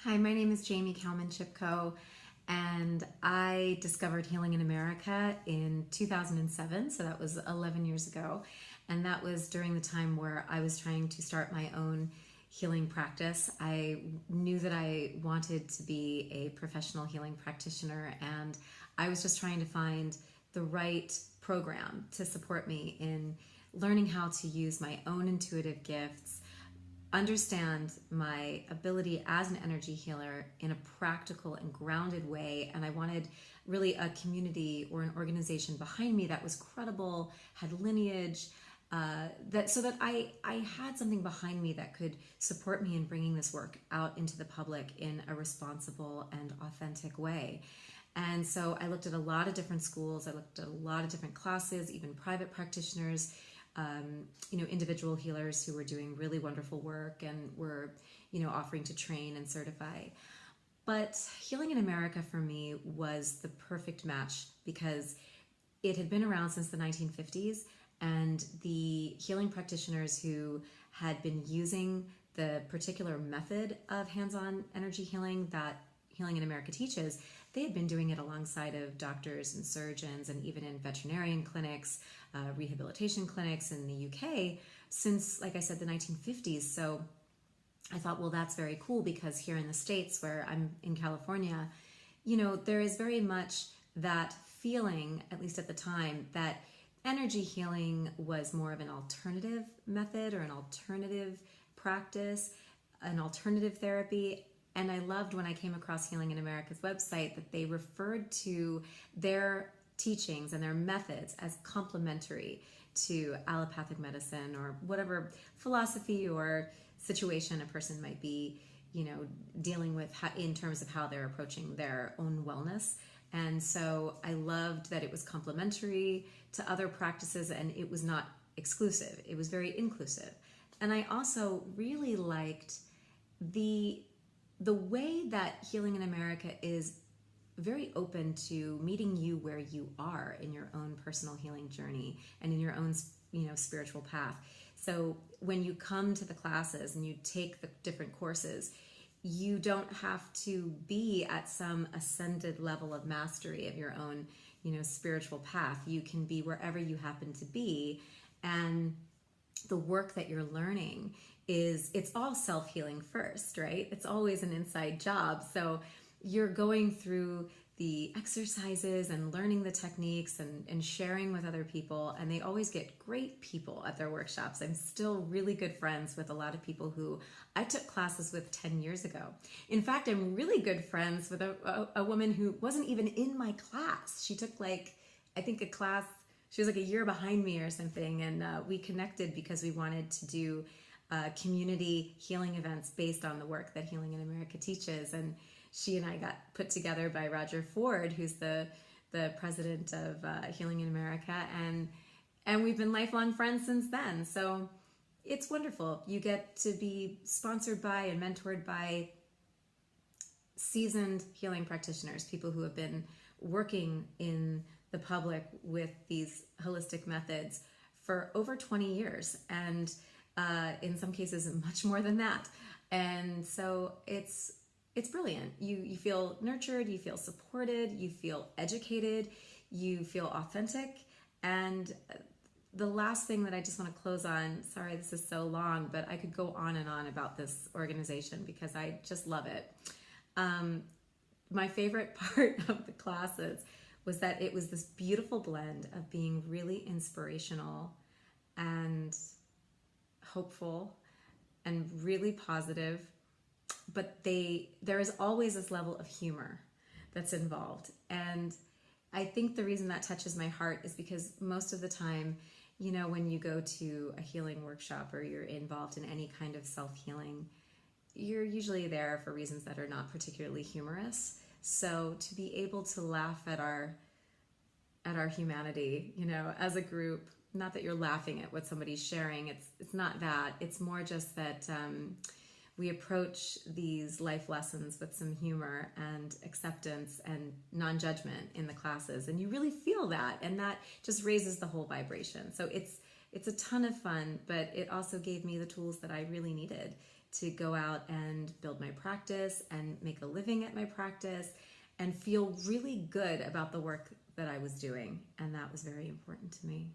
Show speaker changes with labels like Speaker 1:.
Speaker 1: Hi, my name is Jamie Kalman-Chipko, and I discovered Healing in America in 2007, so that was 11 years ago. And that was during the time where I was trying to start my own healing practice. I knew that I wanted to be a professional healing practitioner, and I was just trying to find the right program to support me in learning how to use my own intuitive gifts, understand my ability as an energy healer in a practical and grounded way. And I wanted really a community or an organization behind me that was credible, had lineage, so that I had something behind me that could support me in bringing this work out into the public in a responsible and authentic way. And so I looked at a lot of different schools, I looked at a lot of different classes, even private practitioners, individual healers who were doing really wonderful work and were, offering to train and certify. But Healing in America for me was the perfect match because it had been around since the 1950s, and the healing practitioners who had been using the particular method of hands-on energy healing that Healing in America teaches, they had been doing it alongside of doctors and surgeons and even in veterinarian clinics, rehabilitation clinics in the UK since, like I said, the 1950s. So I thought, well, that's very cool because here in the States, where I'm in California, there is very much that feeling, at least at the time, that energy healing was more of an alternative method or an alternative practice, an alternative therapy. And I loved when I came across Healing in America's website that they referred to their teachings and their methods as complementary to allopathic medicine or whatever philosophy or situation a person might be, dealing with in terms of how they're approaching their own wellness. And so I loved that it was complementary to other practices and it was not exclusive. It was very inclusive. And I also really liked the way that Healing in America is very open to meeting you where you are in your own personal healing journey and in your own, spiritual path. So when you come to the classes and you take the different courses, you don't have to be at some ascended level of mastery of your own, spiritual path. You can be wherever you happen to be, and the work that you're learning it's all self-healing first, right? It's always an inside job. So you're going through the exercises and learning the techniques and sharing with other people, and they always get great people at their workshops. I'm still really good friends with a lot of people who I took classes with 10 years ago. In fact, I'm really good friends with a woman who wasn't even in my class. She took I think a class, she was a year behind me or something, and we connected because we wanted to do community healing events based on the work that Healing in America teaches. And she and I got put together by Roger Ford, who's the president of Healing in America, and we've been lifelong friends since then. So it's wonderful. You get to be sponsored by and mentored by seasoned healing practitioners, people who have been working in the public with these holistic methods for over 20 years, and in some cases much more than that. And so it's brilliant. You feel nurtured, you feel supported, you feel educated, you feel authentic. And the last thing that I just want to close on, sorry this is so long, but I could go on and on about this organization because I just love it. My favorite part of the classes was that it was this beautiful blend of being really inspirational and hopeful and really positive, but there is always this level of humor that's involved. And I think the reason that touches my heart is because most of the time, when you go to a healing workshop or you're involved in any kind of self-healing, you're usually there for reasons that are not particularly humorous. So to be able to laugh at our humanity, as a group, not that you're laughing at what somebody's sharing, it's not that. It's more just that we approach these life lessons with some humor and acceptance and non-judgment in the classes, and you really feel that, and that just raises the whole vibration. So it's a ton of fun, but it also gave me the tools that I really needed to go out and build my practice and make a living at my practice and feel really good about the work that I was doing. And that was very important to me.